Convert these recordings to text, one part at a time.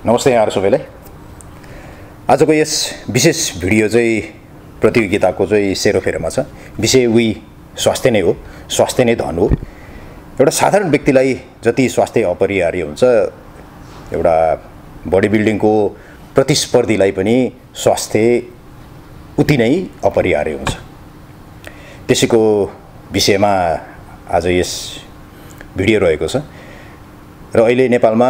नमस्ते यहाँहरु सबैलाई। आजको यस विशेष भिडियो चाहिँ प्रतियोगिताको चाहिँ सेरोफेरोमा छ। विषय उही स्वास्थ्य नै हो, स्वास्थ्य नै धन हो। एउटा साधारण व्यक्तिलाई जति स्वास्थ्य अपरिहार्य हुन्छ, एउटा बडी बिल्डिङको प्रतिस्पर्धीलाई पनि स्वास्थ्य उति नै अपरिहार्य हुन्छ। त्यसैको विषयमा आज यस भिडियो रहेको छ। र अहिले नेपालमा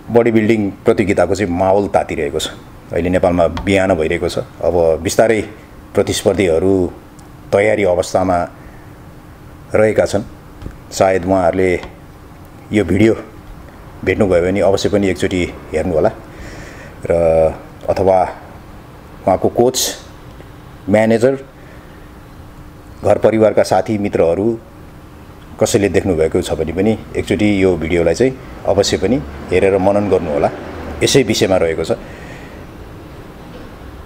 बडी बिल्डिङ प्रतियोगिताको चाहिँ माहौल तातिरहेको छ। अहिले नेपालमा बिहान भइरहेको छ। अब बिस्तारै प्रतिस्पर्धीहरू तयारी अवस्थामा रहेका छन्। सायद उहाँहरूले यो भिडियो भेट्नुभयो भने अवश्य पनि एकचोटि हेर्नु होला। र अथवा उहाँको कोच, म्यानेजर, घर परिवारका साथी मित्रहरू कसैले देख्नुभएको छ भने पनि एकचोटि यो भिडियोलाई चाहिँ अवश्य पनि हेरेर मनन गर्नु होला। यसै विषयमा रहेको छ।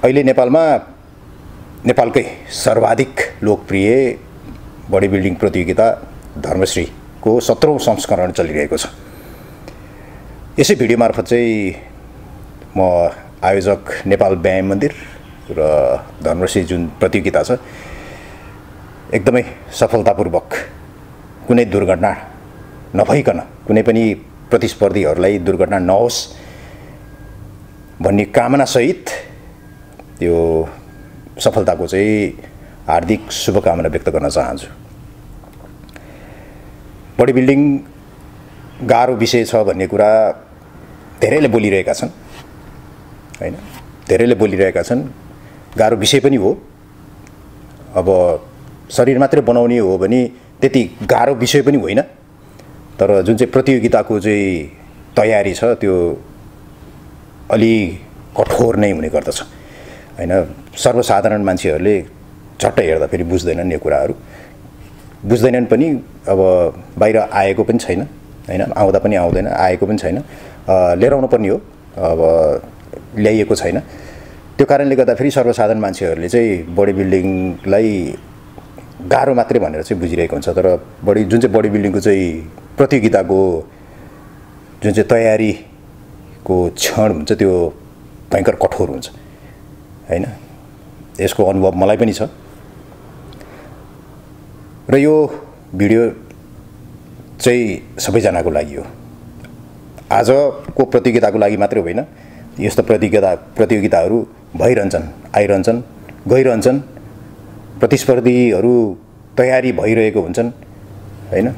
अहिले नेपालमा नेपालकै सर्वाधिक लोकप्रिय बडी बिल्डिङ प्रतियोगिता धर्मश्रीको 17औं संस्करण चलिरहेको छ। यसै भिडियो मार्फत चाहिँ म आयोजक नेपाल व्यायाम मन्दिर र धर्मश्री जुन प्रतियोगिता छ, एकदमै सफलतापूर्वक कुनै दुर्घटना नभइकन, कुनै पनि प्रतिस्पर्धीहरूलाई दुर्घटना नहोस् भन्ने कामनासहित त्यो सफलताको चाहिँ हार्दिक शुभकामना व्यक्त गर्न चाहन्छु। बडी बिल्डिङ गाह्रो विषय छ भन्ने कुरा धेरैले बोलिरहेका छन्, हैन? धेरैले बोलिरहेका छन्। गाह्रो विषय पनि हो। अब शरीर मात्रै बनाउने हो भने त्यति गाह्रो विषय पनि होइन। तर जुन चाहिँ प्रतियोगिताको चाहिँ तयारी छ त्यो अलि कठोर नै हुने गर्दछ, हैन? सर्वसाधारण मान्छेहरूले झट्ट हेर्दा फेरि बुझ्दैनन् यो कुराहरू। बुझ्दैनन् पनि। अब बाहिर आएको पनि छैन, हैन? आउँदा पनि आउँदैन, आएको पनि छैन। लिएर आउनु पर्ने हो, अब ल्याइएको छैन। त्यो कारणले गर्दा फेरि सर्वसाधारण मान्छेहरूले चाहिँ बडी बिल्डिङलाई गाह्रो मात्रै भनेर चाहिँ बुझिरहेको हुन्छ। तर जुन चाहिँ बडी बिल्डिङको चाहिँ प्रतियोगिताको जुन चाहिँ तयारीको क्षण हुन्छ त्यो भयङ्कर कठोर हुन्छ, हैन? यसको अनुभव मलाई पनि छ। र यो भिडियो चाहिँ सबैजनाको लागि हो। आजको प्रतियोगिताको लागि मात्रै होइन। यस्तो प्रतियोगिताहरू भइरहन्छन्, आइरहन्छन्, गइरहन्छन्। प्रतिस्पर्धीहरू तयारी भइरहेको हुन्छन्, हैन?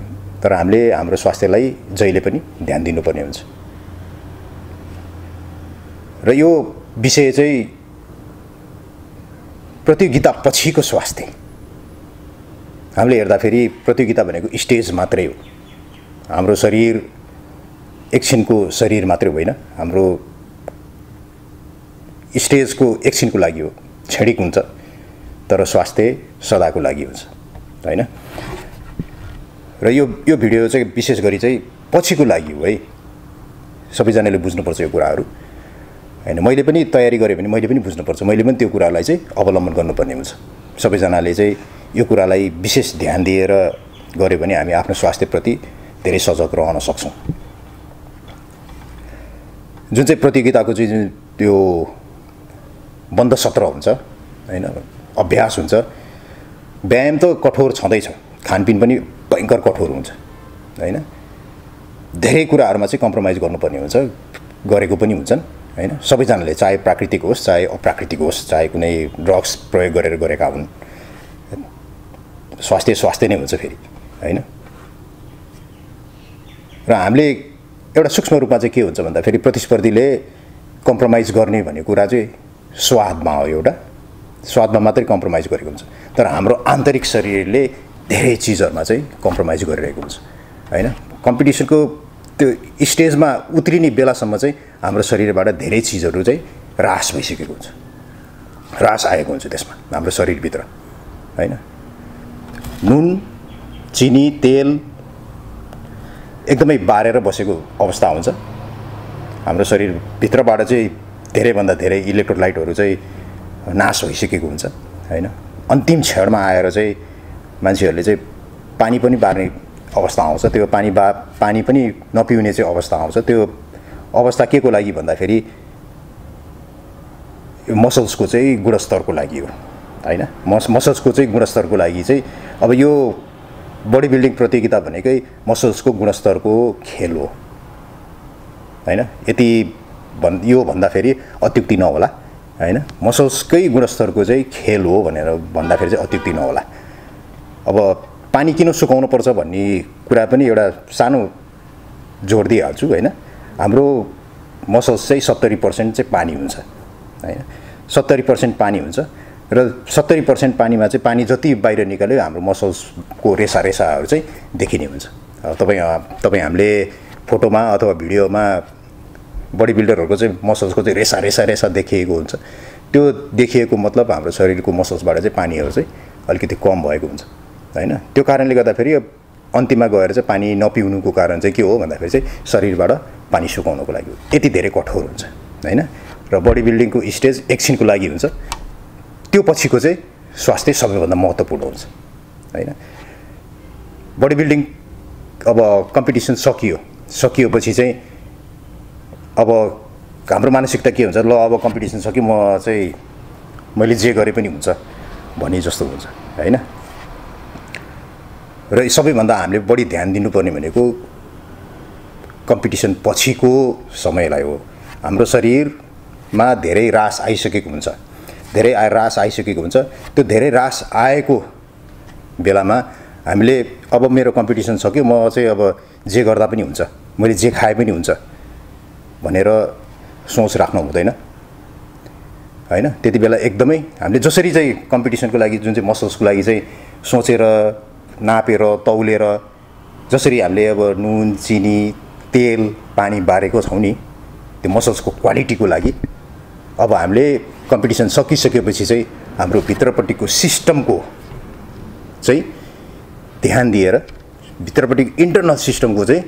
तर हामीले हाम्रो स्वास्थ्यलाई जहिले पनि ध्यान दिनुपर्ने हुन्छ। र यो विषय चाहिँ प्रतियोगिता पछिको स्वास्थ्य। हामीले हेर्दाखेरि प्रतियोगिता भनेको स्टेज मात्रै हो। हाम्रो शरीर एकछिनको शरीर मात्रै होइन। हाम्रो स्टेजको एकछिनको लागि हो, क्षणिक हुन्छ। तर स्वास्थ्य सदाको लागि हुन्छ, हैन? र यो भिडियो चाहिँ विशेष गरी चाहिँ पछिको लागि हो है। सबैजनाले बुझ्नुपर्छ यो कुराहरू, हैन? मैले पनि तयारी गरेँ भने मैले पनि बुझ्नुपर्छ। मैले पनि त्यो कुरालाई चाहिँ अवलम्बन गर्नुपर्ने हुन्छ। सबैजनाले चाहिँ यो कुरालाई विशेष ध्यान दिएर गऱ्यो भने हामी आफ्नो स्वास्थ्यप्रति धेरै सजग रहन सक्छौँ। जुन चाहिँ प्रतियोगिताको चाहिँ त्यो बन्द सत्र हुन्छ, हैन? अभ्यास हुन्छ। व्यायाम त कठोर छँदैछ, खानपिन पनि भयङ्कर कठोर हुन्छ, हैन? धेरै कुराहरूमा चाहिँ कम्प्रोमाइज गर्नुपर्ने हुन्छ, गरेको पनि हुन्छन्, हैन? सबैजनाले, चाहे प्राकृतिक होस् चाहे अप्राकृतिक होस्, चाहे कुनै ड्रग्स प्रयोग गरेर गरेका हुन्, स्वास्थ्य नै हुन्छ फेरि, हैन? र हामीले एउटा सूक्ष्म रूपमा चाहिँ के हुन्छ भन्दा फेरि प्रतिस्पर्धीले कम्प्रोमाइज गर्ने भन्ने कुरा चाहिँ स्वादमा हो। एउटा स्वादमा मात्रै कम्प्रोमाइज गरेको हुन्छ। तर हाम्रो आन्तरिक शरीरले धेरै चिजहरूमा चाहिँ कम्प्रोमाइज गरिरहेको हुन्छ, हैन? कम्पिटिसनको त्यो स्टेजमा उत्रिने बेलासम्म चाहिँ हाम्रो शरीरबाट धेरै चिजहरू चाहिँ ह्रास भइसकेको हुन्छ, ह्रास आएको हुन्छ त्यसमा हाम्रो शरीरभित्र, हैन? नुन, चिनी, तेल एकदमै बारेर बसेको अवस्था हुन्छ। हाम्रो शरीरभित्रबाट चाहिँ धेरैभन्दा धेरै इलेक्ट्रोलाइटहरू चाहिँ नाश भइसकेको हुन्छ, हैन? अन्तिम क्षणमा आएर चाहिँ मान्छेहरूले चाहिँ पानी पनि बार्ने अवस्था आउँछ। त्यो पानी पनि नपिउने चाहिँ अवस्था आउँछ। त्यो अवस्था के को लागि भन्दाखेरि मसल्सको चाहिँ गुणस्तरको लागि हो हैन। मसल्सको चाहिँ गुणस्तरको लागि चाहिँ अब यो बडी बिल्डिङ प्रतियोगिता भनेकै मसल्सको गुणस्तरको खेल हो हैन। यति यो भन्दाखेरि अत्युक्ति नहोला हैन। मसल्सकै गुणस्तरको चाहिँ खेल हो भनेर भन्दाखेरि चाहिँ अत्युक्ति नहोला। अब पानी किन सुकाउनु पर्छ भन्ने कुरा पनि एउटा सानो जोड दिइहाल्छु हैन। हाम्रो मसल्स चाहिँ 70% चाहिँ पानी हुन्छ हैन। 70% पानी हुन्छ र 70% पानीमा चाहिँ पानी जति बाहिर निकाल्यो हाम्रो मसल्सको रेसाहरू चाहिँ देखिने हुन्छ। तपाईँ हामीले फोटोमा अथवा भिडियोमा बडी बिल्डरहरूको चाहिँ मसल्सको चाहिँ रेसा देखिएको हुन्छ। त्यो देखिएको मतलब हाम्रो शरीरको मसल्सबाट चाहिँ पानीहरू चाहिँ अलिकति कम भएको हुन्छ हैन। त्यो कारणले गर्दाखेरि अन्तिममा गएर चाहिँ पानी नपिउनुको कारण चाहिँ के हो भन्दाखेरि चाहिँ शरीरबाट पानी सुकाउनको लागि यति धेरै कठोर हुन्छ हैन। र बडी बिल्डिङको स्टेज एकछिनको लागि हुन्छ, त्यो पछिको चाहिँ स्वास्थ्य सबैभन्दा महत्त्वपूर्ण हुन्छ हैन। बडी बिल्डिङ अब कम्पिटिसन सकिएपछि चाहिँ अब हाम्रो मानसिकता के हुन्छ, ल अब कम्पिटिसन सक्यो मैले जे गरे पनि हुन्छ भन्ने जस्तो हुन्छ हैन। र सबैभन्दा हामीले बढी ध्यान दिनुपर्ने भनेको कम्पिटिसन पछिको समयलाई हो। हाम्रो शरीरमा धेरै रास आइसकेको हुन्छ, त्यो धेरै रास आएको बेलामा हामीले अब मेरो कम्पिटिसन सक्यो, म चाहिँ अब जे गर्दा पनि हुन्छ, मैले जे खाए पनि हुन्छ भनेर सोच राख्नु हुँदैन हैन। त्यति बेला एकदमै हामीले जसरी चाहिँ कम्पिटिसनको लागि जुन चाहिँ मसल्सको लागि चाहिँ सोचेर नापेर तौलेर जसरी हामीले अब नुन चिनी तेल पानी बारेको छौँ नि त्यो मसल्सको क्वालिटीको लागि, अब हामीले कम्पिटिसन सकिसकेपछि चाहिँ हाम्रो भित्रपट्टिको सिस्टमको चाहिँ ध्यान दिएर भित्रपट्टिको इन्टरनल सिस्टमको चाहिँ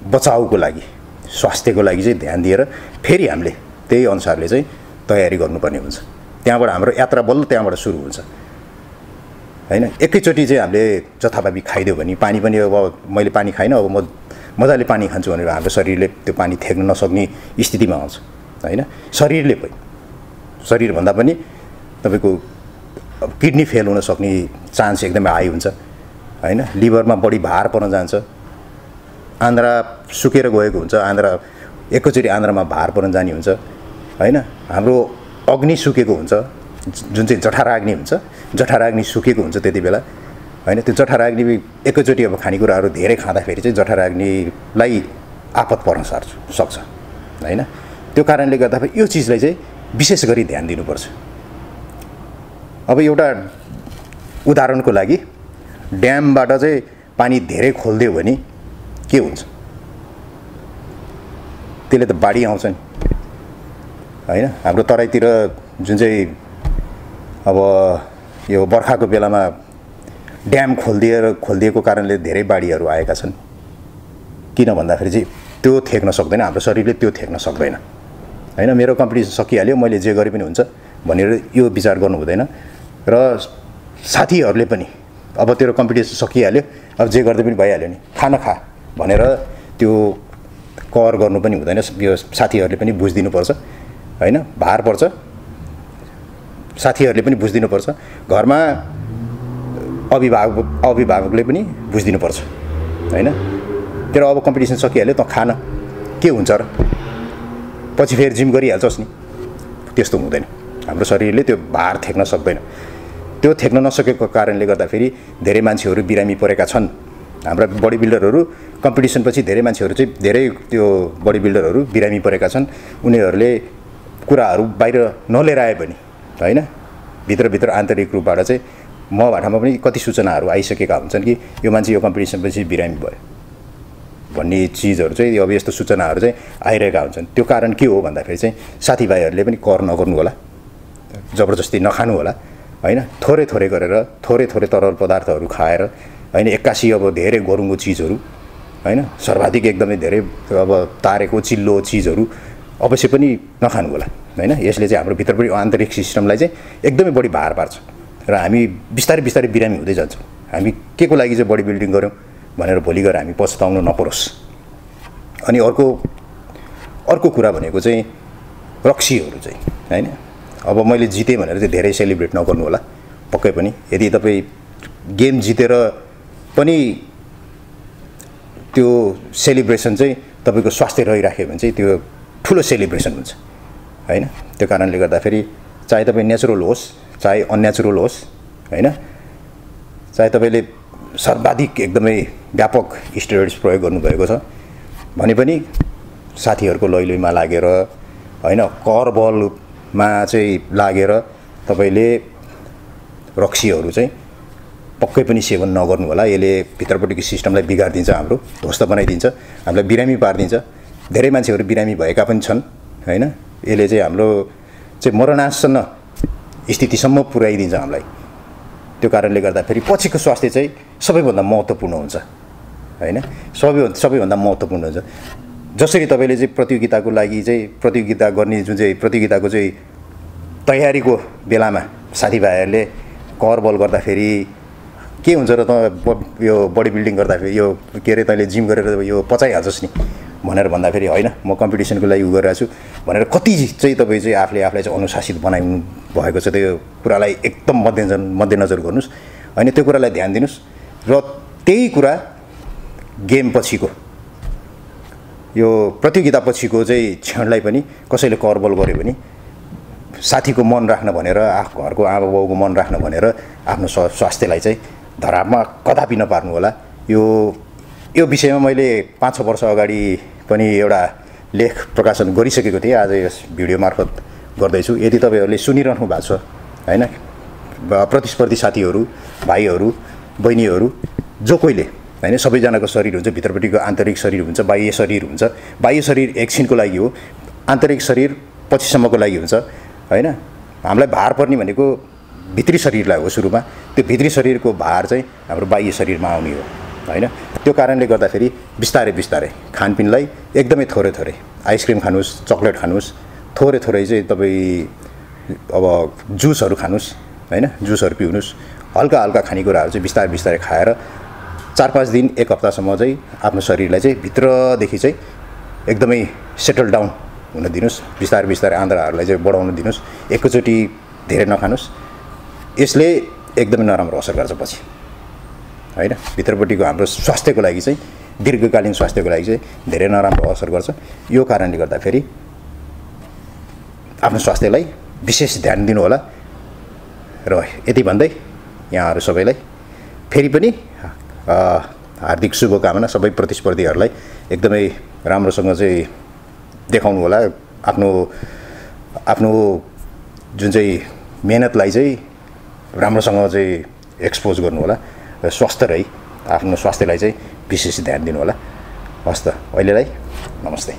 बचाउको लागि स्वास्थ्यको लागि चाहिँ ध्यान दिएर फेरि हामीले त्यही अनुसारले चाहिँ तयारी गर्नुपर्ने हुन्छ। त्यहाँबाट हाम्रो यात्रा बल्ल त्यहाँबाट सुरु हुन्छ हैन। एकैचोटि चाहिँ हामीले जथाभावी खाइदियो भने पानी पनि अब मैले पानी खाइनँ अब म मजाले पानी खान्छु भनेर हाम्रो शरीरले त्यो पानी थ्याक्न नसक्ने स्थितिमा आउँछ हैन। शरीरभन्दा पनि तपाईँको किडनी फेल हुन सक्ने चान्स एकदमै हाई हुन्छ हैन। लिभरमा बढी भार पर्न जान्छ, आन्द्रा सुकेर गएको हुन्छ, एकैचोटि आन्द्रामा भार पर्न जाने हुन्छ हैन। हाम्रो अग्नि सुकेको हुन्छ, जुन चाहिँ जठराग्नि हुन्छ, जठराग्नि सुकेको हुन्छ त्यति बेला हैन। त्यो जठराग्नि एकैचोटि अब खानेकुराहरू धेरै खाँदाखेरि चाहिँ जठराग्निलाई आपत पर्न सक्छ हैन। त्यो कारणले गर्दाखेरि यो चिजलाई चाहिँ विशेष गरी ध्यान दिनुपर्छ। अब एउटा उदाहरणको लागि ड्यामबाट चाहिँ पानी धेरै खोलिदियो भने के हुन्छ, त्यसले त बाढी आउँछ नि हैन। हाम्रो तराईतिर जुन चाहिँ अब यो बर्खाको बेलामा ड्याम खोलिदिएको कारणले धेरै बाढीहरू आएका छन्। किन भन्दाखेरि चाहिँ त्यो थ्याक्न सक्दैन, हाम्रो शरीरले त्यो थ्याक्न सक्दैन हैन। मेरो कम्पिटिसन सकिहाल्यो, मैले जे गरे पनि हुन्छ भनेर यो विचार गर्नु हुँदैन। र साथीहरूले पनि अब तेरो कम्पिटिसन सकिहाल्यो, अब जे गर्दै पनि भइहाल्यो नि, खाना खा भनेर त्यो कर गर्नु पनि हुँदैन। यो साथीहरूले पनि बुझिदिनुपर्छ हैन। भार पर्छ, साथीहरूले पनि बुझिदिनुपर्छ, घरमा अभिभावकले पनि बुझिदिनुपर्छ हैन। तेरो अब कम्पिटिसन सकिहाल्यो, त खान के हुन्छ र, पछि फेरि जिम गरिहाल्छस् नि। त्यस्तो हुँदैन, हाम्रो शरीरले त्यो भार थ्याक्न सक्दैन। त्यो थ्याक्न नसकेको कारणले गर्दाखेरि धेरै मान्छेहरू बिरामी परेका छन्। हाम्रा बडी बिल्डरहरू कम्पिटिसनपछि धेरै मान्छेहरू चाहिँ धेरै त्यो बडी बिल्डरहरू बिरामी परेका छन्। उनीहरूले कुराहरू बाहिर नलिएर आए पनि हैन, भित्रभित्र आन्तरिक रूपबाट चाहिँ मबाटमा पनि कति सूचनाहरू आइसकेका हुन्छन् कि यो मान्छे यो कम्पिटिसनपछि बिरामी भयो भन्ने चिजहरू चाहिँ अब यस्तो सूचनाहरू चाहिँ आइरहेका हुन्छन्। त्यो कारण के हो भन्दाखेरि चाहिँ साथीभाइहरूले पनि कर नगर्नु होला, जबरजस्ती नखानु होला हैन। थोरै थोरै गरेर थोरै तरल पदार्थहरू खाएर हैन, एक्कासी अब धेरै गरुङको चिजहरू हैन, सर्वाधिक एकदमै धेरै अब तारेको चिल्लो चिजहरू अवश्य पनि नखानु होला हैन। यसले चाहिँ हाम्रो भित्रपट्टि आन्तरिक सिस्टमलाई चाहिँ एकदमै बढी भार पार्छ र हामी बिस्तारै बिरामी हुँदै जान्छौँ। हामी के को लागि चाहिँ बडी बिल्डिङ गऱ्यौँ भनेर भोलि गएर हामी पछुताउनु नपरोस् अनि अर्को कुरा भनेको चाहिँ रक्सीहरू चाहिँ हैन। अब मैले जितेँ भनेर चाहिँ धेरै सेलिब्रेट नगर्नु होला पक्कै पनि। यदि तपाईँ गेम जितेर पनि त्यो सेलिब्रेसन चाहिँ तपाईँको स्वास्थ्य रहिराख्यो भने चाहिँ त्यो ठुलो सेलिब्रेसन हुन्छ हैन। त्यो कारणले गर्दाखेरि चाहे तपाईँ नेचुरल होस् चाहे अननेचुरल होस् हैन, चाहे तपाईँले सर्वाधिक एकदमै व्यापक स्टेरोइड्स प्रयोग गर्नुभएको छ भने पनि साथीहरूको लैलैमा लागेर हैन, करबलमा चाहिँ लागेर तपाईँले रक्सीहरू चाहिँ पक्कै पनि सेवन नगर्नु होला। यसले भित्रपट्टिको सिस्टमलाई बिगारिदिन्छ, हाम्रो ध्वस्त बनाइदिन्छ, हामीलाई बिरामी पारिदिन्छ। धेरै मान्छेहरू बिरामी भएका पनि छन् हैन। यसले चाहिँ हाम्रो चाहिँ मरणासन्न स्थितिसम्म पुर्याइदिन्छ हामीलाई। त्यो कारणले गर्दाखेरि पछिको स्वास्थ्य चाहिँ सबैभन्दा महत्त्वपूर्ण हुन्छ हैन, सबैभन्दा महत्त्वपूर्ण हुन्छ। जसरी तपाईँले चाहिँ प्रतियोगिताको लागि चाहिँ प्रतियोगिता गर्ने जुन चाहिँ प्रतियोगिताको चाहिँ तयारीको बेलामा साथीभाइहरूले करबल गर्दाखेरि के हुन्छ र त यो बडी बिल्डिङ गर्दाखेरि यो के अरे तैँले जिम गरेर यो पचाइहाल्छस् नि भनेर भन्दाखेरि होइन म कम्पिटिसनको लागि गरिरहेको छु भनेर कति चाहिँ तपाईँ चाहिँ आफूलाई चाहिँ अनुशासित बनाइनु भएको छ। त्यो कुरालाई एकदम मध्यनजर गर्नुहोस् होइन, त्यो कुरालाई ध्यान दिनुहोस्। र त्यही कुरा गेम पछिको यो प्रतियोगिता पछिको चाहिँ क्षणलाई पनि कसैले करबल गर्यो भने साथीको मन राख्न भनेर, घरको आमा बाउको मन राख्न भनेर आफ्नो स्वास्थ्यलाई चाहिँ धरापमा कदापि नपार्नु होला। यो विषयमा मैले 5-6 वर्ष अगाडि पनि एउटा लेख प्रकाशन गरिसकेको थिएँ। आज यस भिडियो मार्फत गर्दैछु। यदि तपाईँहरूले सुनिरहनु भएको छ हैन, प्रतिस्पर्धी साथीहरू, भाइहरू, बहिनीहरू, जो कोहीले हैन, सबैजनाको शरीर हुन्छ, भित्रपट्टिको आन्तरिक शरीर हुन्छ, बाह्य शरीर हुन्छ। बाह्य शरीर एकछिनको लागि हो, आन्तरिक शरीर पछिसम्मको लागि हुन्छ हैन। हामीलाई भार पर्ने भनेको भित्री शरीरलाई हो सुरुमा, त्यो भित्री शरीरको भार चाहिँ हाम्रो बाह्य शरीरमा आउने हो हैन। त्यो कारणले गर्दाखेरि बिस्तारै बिस्तारै खानपिनलाई एकदमै थोरै थोरै, आइसक्रिम खानुहोस्, चक्लेट खानुहोस्, थोरै थोरै चाहिँ तपाईँ अब जुसहरू खानुहोस् हैन, जुसहरू पिउनुहोस्, हल्का हल्का खानेकुराहरू चाहिँ बिस्तारै बिस्तारै खाएर 4-5 दिन 1 हप्तासम्म चाहिँ आफ्नो शरीरलाई चाहिँ भित्रदेखि चाहिँ एकदमै सेटल डाउन हुन दिनुहोस्। बिस्तारै बिस्तारै आन्द्राहरूलाई चाहिँ बढाउन दिनुहोस्। एकैचोटि धेरै नखानुहोस्। यसले एकदमै नराम्रो असर गर्छ पछि हैन। भित्रपट्टिको हाम्रो स्वास्थ्यको लागि चाहिँ, दीर्घकालीन स्वास्थ्यको लागि चाहिँ धेरै नराम्रो असर गर्छ। यो कारणले गर्दाखेरि आफ्नो स्वास्थ्यलाई विशेष ध्यान दिनु होला। र यति भन्दै यहाँहरू सबैलाई फेरि पनि हार्दिक शुभकामना। सबै प्रतिस्पर्धीहरूलाई एकदमै राम्रोसँग चाहिँ देखाउनु होला, आफ्नो जुन चाहिँ मेहनतलाई चाहिँ राम्रोसँग चाहिँ एक्सपोज गर्नु होला। र स्वस्थ रही आफ्नो स्वास्थ्यलाई चाहिँ विशेष ध्यान दिनु होला। हस् त, अहिलेलाई नमस्ते।